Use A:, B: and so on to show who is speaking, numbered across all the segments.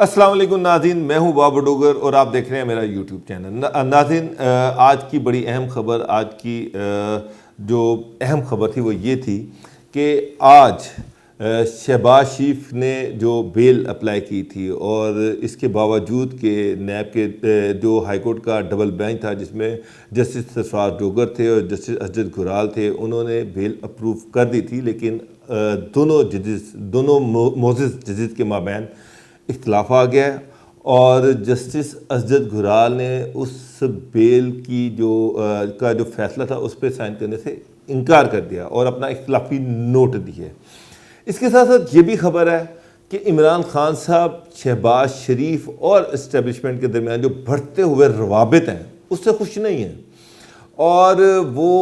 A: अस्सलाम वालेकुम नाज़रीन, मैं हूं बाबर डोगर और आप देख रहे हैं मेरा यूट्यूब चैनल। नाज़रीन, आज की बड़ी अहम खबर, आज की जो अहम खबर थी वो ये थी कि आज शहबाज शरीफ ने जो बेल अप्लाई की थी और इसके बावजूद कि नैब के जो हाई कोर्ट का डबल बेंच था जिसमें जस्टिस सरफराज डोगर थे और जस्टिस अजद गुराल थे, उन्होंने बेल अप्रूव कर दी थी। लेकिन दोनों मोअज़्ज़ज़ जजेस के माबैन इख्तलाफ आ गया और जस्टिस अजद गुराल ने उस बेल की का जो फैसला था उस पर साइन करने से इनकार कर दिया और अपना इख्तलाफी नोट दिए। इसके साथ साथ ये भी खबर है कि इमरान खान साहब शहबाज शरीफ और इस्टेब्लिशमेंट के दरमियान जो बढ़ते हुए रवाबित हैं उससे खुश नहीं हैं और वो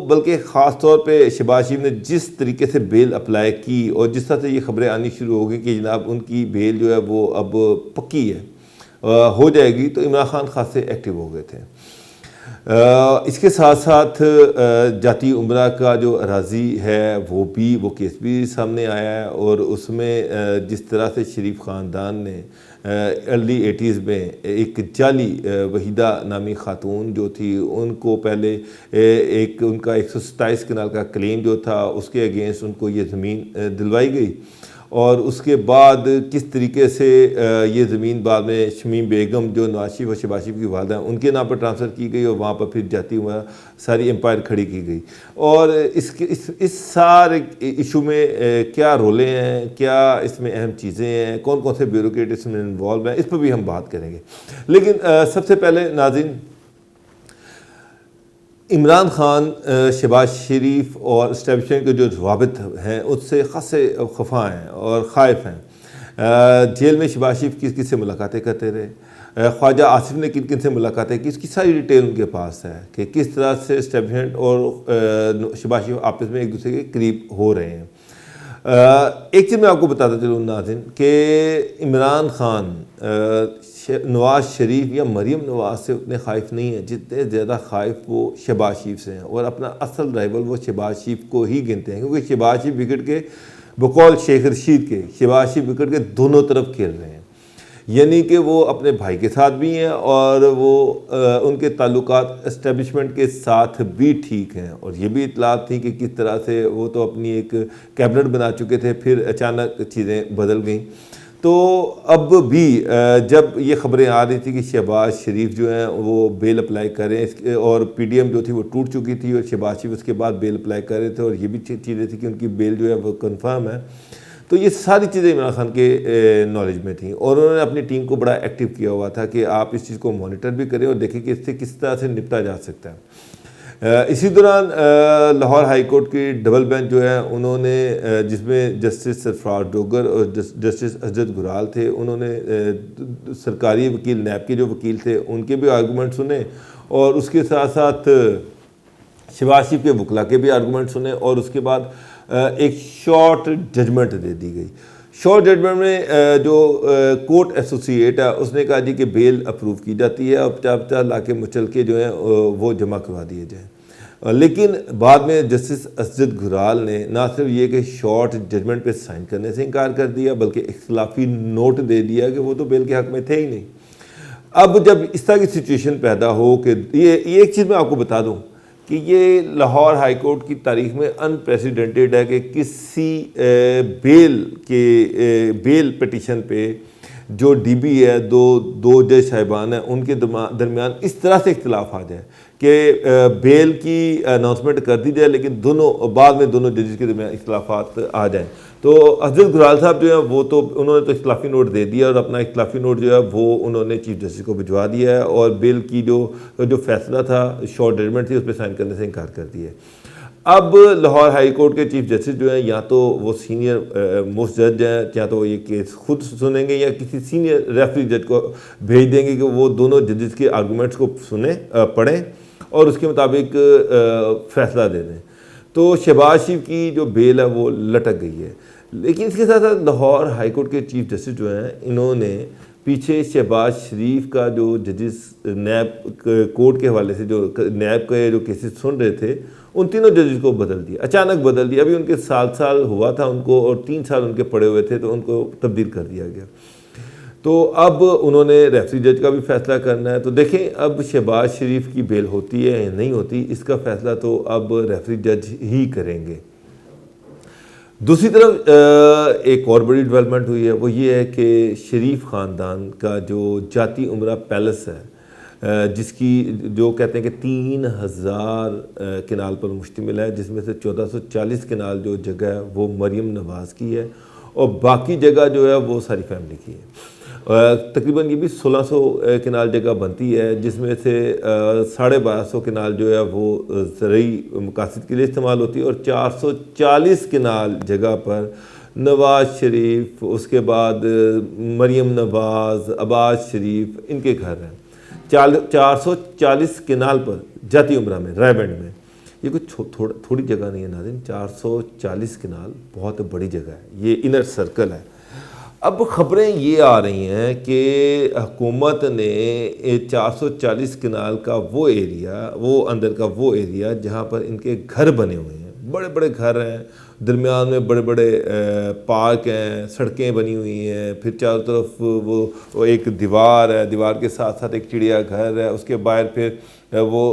A: बल्कि ख़ास तौर पे शहबाज शरीफ ने जिस तरीके से बेल अप्लाई की और जिस तरह से ये खबरें आनी शुरू हो गई कि जनाब उनकी बेल जो है वो अब पक्की है, हो जाएगी, तो इमरान खान खासे एक्टिव हो गए थे। इसके साथ साथ जाती उम्रा का जो अराज़ी है वो केस भी सामने आया है और उसमें जिस तरह से शरीफ ख़ानदान ने अर्ली 80s में एक जाली वहीदा नामी ख़ातून जो थी उनको पहले एक उनका 127 कनाल का क्लेम जो था उसके अगेंस्ट उनको ये ज़मीन दिलवाई गई और उसके बाद किस तरीके से ये ज़मीन बाद में शमीम बेगम जो नवाज शरीफ और शहबाज शरीफ की वालदा हैं उनके नाम पर ट्रांसफ़र की गई और वहाँ पर फिर जाती हुआ सारी एम्पायर खड़ी की गई। और इस सारे इशू में क्या रोले हैं, क्या इसमें अहम चीज़ें हैं, कौन कौन से ब्यूरोक्रेट इसमें इन्वॉल्व हैं, इस पर भी हम बात करेंगे। लेकिन सबसे पहले नाज़रीन, इमरान खान शहबाज शरीफ और इस्टेब्लिशमेंट के जो रवाबित हैं उससे खासे खफा हैं और ख़ाइफ हैं। जेल में शहबाज शरीफ किस किस से मुलाकातें करते रहे, ख्वाजा आसिफ ने किन किन से मुलाकातें की, इसकी सारी डिटेल उनके पास है कि किस तरह से इस्टेब्लिशमेंट और शहबाज शरीफ आपस में एक दूसरे के करीब हो रहे हैं। एक चीज़ मैं आपको बताता चलूँ नाज़रीन कि इमरान खान नवाज शरीफ या मरीम नवाज से उतने ख़ाइफ नहीं है जितने ज़्यादा ख़ाइफ वो शहबाज शरीफ से हैं और अपना असल राइवल वो शहबाज शरीफ को ही गिनते हैं क्योंकि शहबाज शरीफ विकेट के बकौल शेख रशीद के शहबाज शरीफ विकेट के दोनों तरफ खेल रहे हैं, यानी कि वो अपने भाई के साथ भी हैं और वो उनके ताल्लुकात इस्टेब्लिशमेंट के साथ भी ठीक हैं। और ये भी इतलात थी कि किस तरह से वो तो अपनी एक कैबिनेट बना चुके थे, फिर अचानक चीज़ें बदल गई। तो अब भी जब ये खबरें आ रही थी कि शहबाज शरीफ जो हैं वो बेल अप्लाई करें और पीडीएम जो थी वो टूट चुकी थी और शहबाज शरीफ उसके बाद बेल अप्लाई कर रहे थे और ये भी चीज़ें थी कि उनकी बेल जो है वो कंफर्म है, तो ये सारी चीज़ें इमरान खान के नॉलेज में थी और उन्होंने अपनी टीम को बड़ा एक्टिव किया हुआ था कि आप इस चीज़ को मॉनिटर भी करें और देखें कि इससे किस तरह से निपटा जा सकता है। इसी दौरान लाहौर हाई कोर्ट की डबल बेंच जो है उन्होंने जिसमें जस्टिस सरफराज डोगर और जस्टिस अजद गुराल थे, उन्होंने सरकारी वकील नैब के जो वकील थे उनके भी आर्गूमेंट सुने और उसके साथ साथ शहबाज शरीफ के वकला के भी आर्गूमेंट सुने और उसके बाद एक शॉर्ट जजमेंट दे दी गई। शॉर्ट जजमेंट में जो कोर्ट एसोसिएट है उसने कहा जी कि बेल अप्रूव की जाती है और 50-50 लाख के मुचल के जो हैं वो जमा करवा दिए जाएँ। लेकिन बाद में जस्टिस अजद गुराल ने ना सिर्फ ये कि शॉर्ट जजमेंट पे साइन करने से इनकार कर दिया बल्कि इख्तलाफी नोट दे दिया कि वो तो बेल के हक़ में थे ही नहीं। अब जब इस तरह की सिचुएशन पैदा हो कि ये एक चीज़ मैं आपको बता दूँ कि ये लाहौर हाई कोर्ट की तारीख में अनप्रेसिडेंटेड है कि किसी बेल पिटीशन पे जो डीबी है दो जज साहिबान हैं उनके दरमियान इस तरह से इख्तलाफ आ जाए कि बेल की अनाउंसमेंट कर दी जाए लेकिन बाद में दोनों जजेस के दरमियान इख्तलाफात आ जाएँ। तो अजद गुराल साहब जो है वो तो उन्होंने तो इख्तलाफी नोट दे दिया और अपना इख्तलाफी नोट जो है वो उन्होंने चीफ जस्टिस को भिजवा दिया है और बिल की जो फैसला था शॉर्ट जजमेंट थी उस पर साइन करने से इनकार कर दिया। अब लाहौर हाई कोर्ट के चीफ जस्टिस जो हैं या तो वो सीनियर मोस्ट जज हैं या तो वो ये केस खुद सुनेंगे या किसी सीनियर रेफरी जज को भेज देंगे कि वो दोनों जजेस के आर्गूमेंट्स को पढ़ें और उसके मुताबिक फैसला दे दें। तो शहबाज शरीफ की जो बेल है वो लटक गई है। लेकिन इसके साथ साथ लाहौर हाई कोर्ट के चीफ जस्टिस जो हैं इन्होंने पीछे शहबाज शरीफ का जो जजेस नैब कोर्ट के हवाले से जो नैब के जो केसेस सुन रहे थे उन तीनों जजेस को बदल दिया, अचानक बदल दिया। अभी उनके साल हुआ था उनको और 3 साल उनके पड़े हुए थे तो उनको तब्दील कर दिया गया। तो अब उन्होंने रेफरी जज का भी फैसला करना है। तो देखें अब शहबाज शरीफ की बेल होती है या नहीं होती, इसका फैसला तो अब रेफरी जज ही करेंगे। दूसरी तरफ एक और बड़ी डेवलपमेंट हुई है, वो ये है कि शरीफ ख़ानदान का जो जाती उमरा पैलेस है, जिसकी जो कहते हैं कि 3000 किनाल पर मुश्तमिल है, जिसमें से 1440 किनाल जो जगह है वो मरियम नवाज़ की है और बाकी जगह जो है वो सारी फैमिली की है। तकरीबन ये भी 1600 किनाल जगह बनती है, जिसमें से 1250 किनाल जो है वो ज़रूरी मकासद के लिए इस्तेमाल होती है और 440 किनाल जगह पर नवाज़ शरीफ, उसके बाद मरियम नवाज़, अब्बास शरीफ, इनके घर हैं। 440 किनाल पर जाती उमरा में, रायबंड में, ये कुछ थोड़ी जगह नहीं है नाज़रीन। 440 किनाल बहुत बड़ी जगह है, ये इनर सर्कल है। अब ख़बरें ये आ रही हैं कि हुकूमत ने 440 किनाल का वो एरिया, वो अंदर का वो एरिया जहाँ पर इनके घर बने हुए हैं, बड़े बड़े घर हैं, दरमियान में बड़े बड़े पार्क हैं, सड़कें बनी हुई हैं, फिर चारों तरफ वो एक दीवार है, दीवार के साथ साथ एक चिड़ियाघर है, उसके बाहर फिर वो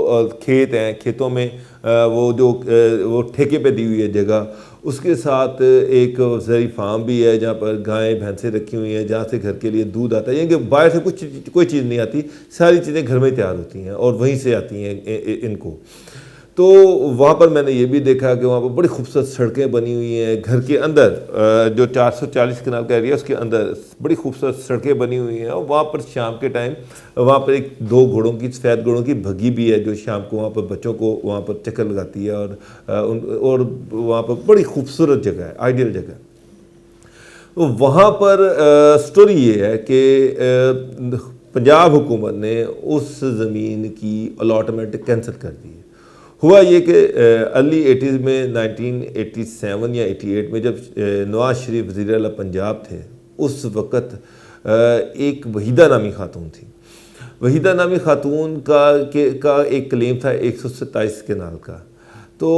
A: खेत हैं, खेतों में वो ठेके पे दी हुई है जगह, उसके साथ एक ज़री फार्म भी है जहाँ पर गायें भैंसें रखी हुई हैं, जहाँ से घर के लिए दूध आता है। यानी कि बाहर से कोई चीज़ नहीं आती, सारी चीज़ें घर में तैयार होती हैं और वहीं से आती हैं इनको। तो वहाँ पर मैंने ये भी देखा कि वहाँ पर बड़ी खूबसूरत सड़कें बनी हुई हैं, घर के अंदर जो 440 किनाल का एरिया उसके अंदर बड़ी खूबसूरत सड़कें बनी हुई हैं। और वहाँ पर शाम के टाइम वहाँ पर एक 2 घोड़ों की, सफ़ेद घोड़ों की भगी भी है जो शाम को वहाँ पर बच्चों को वहाँ पर चक्कर लगाती है और वहाँ पर बड़ी खूबसूरत जगह है, आइडियल जगह। तो वहाँ पर स्टोरी ये है कि पंजाब हुकूमत ने उस ज़मीन की अलॉटमेंट कैंसिल कर दी है। हुआ ये कि अर्ली 80s में 1987 या 88 में जब नवाज शरीफ वज़ीर आला पंजाब थे, उस वक़्त एक वहीदा नामी खातून थी। वहीदा नामी खातून का एक क्लेम था 127 किनाल का। तो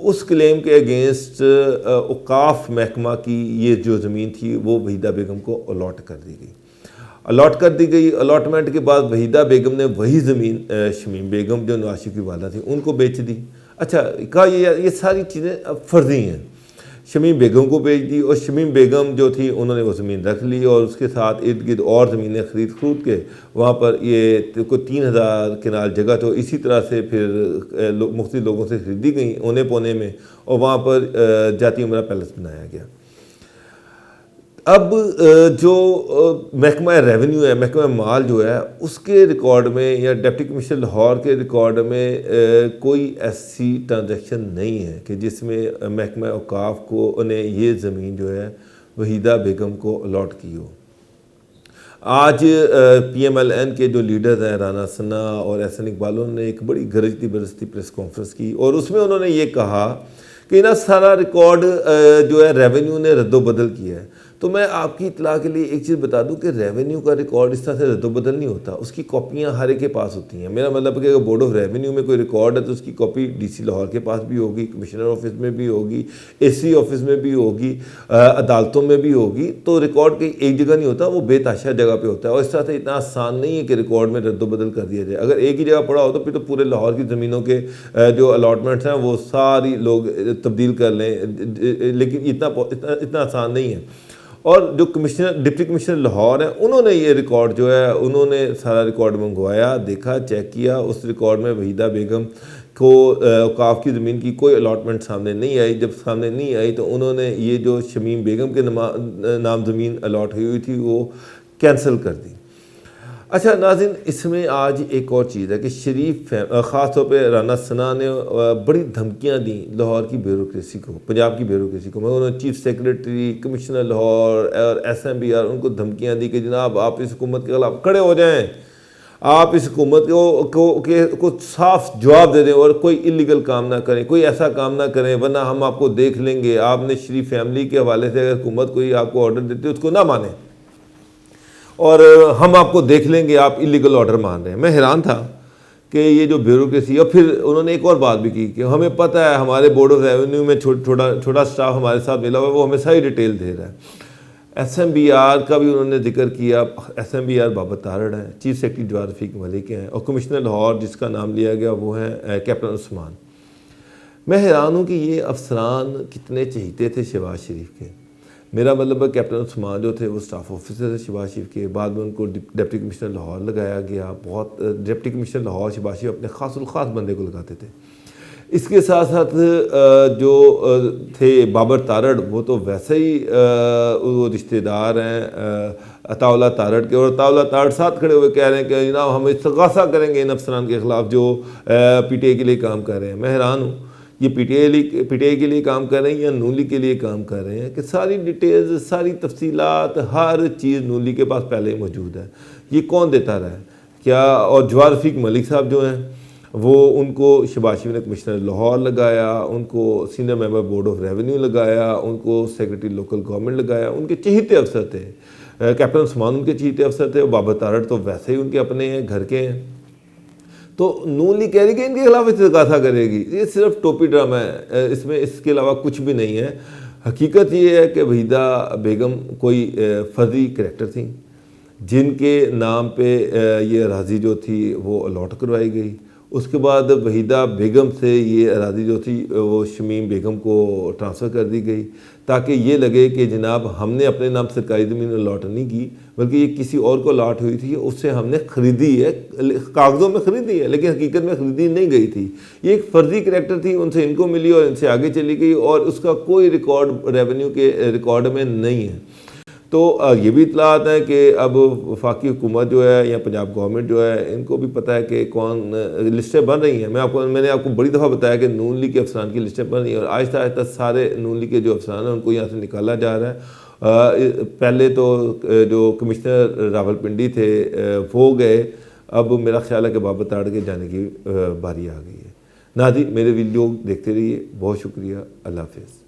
A: उस क्लेम के अगेंस्ट औकाफ महकमा की ये जो ज़मीन थी वो वहीदा बेगम को अलॉट कर दी गई। अलॉटमेंट के बाद वहीदा बेगम ने वही ज़मीन शमीम बेगम जो नवाज शरीफ की वाला थी उनको बेच दी। अच्छा, कहा ये सारी चीज़ें अब फर्जी हैं। शमीम बेगम को बेच दी और शमीम बेगम जो थी उन्होंने वो ज़मीन रख ली और उसके साथ इर्द गिर्द और ज़मीनें खरीद के वहाँ पर ये कोई 3000 किनाल जगह तो इसी तरह से फिर मुख्तलिफ लोगों से खरीदी गई औने पौने में और वहाँ पर जाती उमरा पैलेस बनाया गया। अब जो महकमा रेवेन्यू है, महकमा माल जो है, उसके रिकॉर्ड में या डिप्टी कमिश्नर लाहौर के रिकॉर्ड में कोई ऐसी ट्रांजैक्शन नहीं है कि जिसमें महकमा औकाफ को ने ये ज़मीन जो है वहीदा बेगम को अलॉट की हो। आज PMLN के जो लीडर्स हैं राना सना और एहसन इकबाल, उन्होंने एक बड़ी गरजती बरसती प्रेस कॉन्फ्रेंस की और उसमें उन्होंने ये कहा कि ना सारा रिकॉर्ड जो है रेवेन्यू ने रद्दोबदल किया है। तो मैं आपकी इतला के लिए एक चीज़ बता दूं कि रेवेन्यू का रिकॉर्ड इस तरह से रद्दोबदल नहीं होता, उसकी कॉपियां हर एक के पास होती हैं। मेरा मतलब है कि अगर बोर्ड ऑफ रेवेन्यू में कोई रिकॉर्ड है तो उसकी कॉपी DC लाहौर के पास भी होगी, कमिश्नर ऑफिस में भी होगी, AC ऑफिस में भी होगी, अदालतों में भी होगी। तो रिकॉर्ड कहीं एक जगह नहीं होता, वो बेताशा जगह पर होता है और इस तरह से इतना आसान नहीं है कि रिकॉर्ड में रद्दोबदल कर दिया जाए। अगर एक ही जगह पड़ा हो तो फिर तो पूरे लाहौर की ज़मीनों के जो अलॉटमेंट्स हैं वो सारी लोग तब्दील कर लें, लेकिन इतना आसान नहीं है। और जो डिप्टी कमिश्नर लाहौर हैं, उन्होंने ये रिकॉर्ड जो है, उन्होंने सारा रिकॉर्ड मंगवाया, देखा, चेक किया। उस रिकॉर्ड में वहीदा बेगम को औकाफ की ज़मीन की कोई अलॉटमेंट सामने नहीं आई। जब सामने नहीं आई तो उन्होंने ये जो शमीम बेगम के नाम ज़मीन अलॉट हुई थी वो कैंसिल कर दी। अच्छा नाज़रीन, इसमें आज एक और चीज़ है कि शरीफ ख़ास तौर पे राना सना ने बड़ी धमकियां दी लाहौर की ब्यूरोक्रेसी को, पंजाब की ब्यूरोक्रेसी को। मैं उन्होंने चीफ सेक्रेटरी, कमिश्नर लाहौर और SMBR उनको धमकियां दी कि जनाब आप इस हुकूमत के खिलाफ खड़े हो जाएं, आप इस हुकूमत को साफ जवाब दे दें और कोई इलीगल काम ना करें, कोई ऐसा काम ना करें वरना हम आपको देख लेंगे। आपने शरीफ फैमिली के हवाले से अगर हुकूमत कोई आपको ऑर्डर देती है उसको ना माने और हम आपको देख लेंगे आप इलीगल ऑर्डर मान रहे हैं। मैं हैरान था कि ये जो ब्यूरोक्रेसी। और फिर उन्होंने एक और बात भी की कि हमें पता है हमारे बोर्ड ऑफ रेवेन्यू में छोटा स्टाफ हमारे साथ मिला हुआ है, वो हमें सारी डिटेल दे रहा है। SMBR का भी उन्होंने जिक्र किया। SMBR बाबर तारड़ हैं, चीफ सेक्रेटरी जवाद रफीक मलिक हैं, और कमिश्नर लाहौर जिसका नाम लिया गया वो हैं कैप्टन उस्मान। मैं हैरान हूँ कि ये अफसरान कितने चहीते थे शहबाज शरीफ के। मेरा मतलब है कैप्टन उस्मान जो थे वो स्टाफ ऑफिसर थे शहबाज शरीफ के, बाद में उनको डिप्टी कमिश्नर लाहौर लगाया गया। बहुत डिप्टी कमिश्नर लाहौर शहबाज शरीफ अपने ख़ास बंदे को लगाते थे। इसके साथ साथ जो थे बाबर तारड़, वो तो वैसे ही वो रिश्तेदार हैं अताउल्ला तारड़ के, और अताउल्ला तारड़ साथ खड़े हुए कह रहे हैं कि जनाब हम इस्तग़ासा करेंगे इन अफसरान के ख़िलाफ़ जो PTI के लिए काम कर रहे हैं। मैं हैरान हूँ, ये PTI के लिए काम कर रहे हैं या नून लीग के लिए काम कर रहे हैं, कि सारी डिटेल्स, सारी तफसीलात, हर चीज़ नून लीग के पास पहले ही मौजूद है। ये कौन देता रहा है क्या? और जवाद रफीक मलिक साहब जो हैं वो, उनको शहबाज शरीफ ने कमिश्नर लाहौर लगाया, उनको senior member board of revenue लगाया, उनको सेक्रेटरी लोकल गवर्नमेंट लगाया। उनके चहीते अफसर थे। कैप्टन उस्मान उनके चहीते अफसर थे, और बाबर तारड़ तो वैसे ही उनके अपने हैं, घर के हैं। तो नून लीग कह रही कि इनके खिलाफ इस्तग़ासा करेगी। ये सिर्फ टोपी ड्रामा है, इसमें इसके अलावा कुछ भी नहीं है। हकीकत ये है कि वहीदा बेगम कोई फर्जी करैक्टर थी, जिनके नाम पे ये अराज़ी जो थी वो अलॉट करवाई गई। उसके बाद वहीदा बेगम से ये अराज़ी जो थी वो शमीम बेगम को ट्रांसफ़र कर दी गई, ताकि ये लगे कि जनाब हमने अपने नाम सरकारी ज़मीन अलॉट नहीं की, बल्कि ये किसी और को अलॉट हुई थी, उससे हमने ख़रीदी है, कागज़ों में ख़रीदी है, लेकिन हकीकत में ख़रीदी नहीं गई थी। ये एक फ़र्जी करैक्टर थी, उनसे इनको मिली और इनसे आगे चली गई, और उसका कोई रिकॉर्ड रेवेन्यू के रिकॉर्ड में नहीं है। तो ये भी इतलात है कि अब वफाकी हुकूमत जो है या पंजाब गवर्नमेंट जो है, इनको भी पता है कि कौन लिस्टें बन रही हैं। मैंने आपको बड़ी दफ़ा बताया कि नून लीग के अफसरान की लिस्टें बन रही हैं, और आहिस्ता आहिस्ता सारे नून लीग के जो अफसरान हैं उनको यहाँ से निकाला जा रहा है। पहले तो जो कमिश्नर रावलपिंडी थे वो गए, अब मेरा ख्याल है कि बाबर तारड़ के जाने की बारी आ गई है। नाज़रीन, मेरे वीडियो देखते रहिए, बहुत शुक्रिया, अल्लाह हाफ़िज़।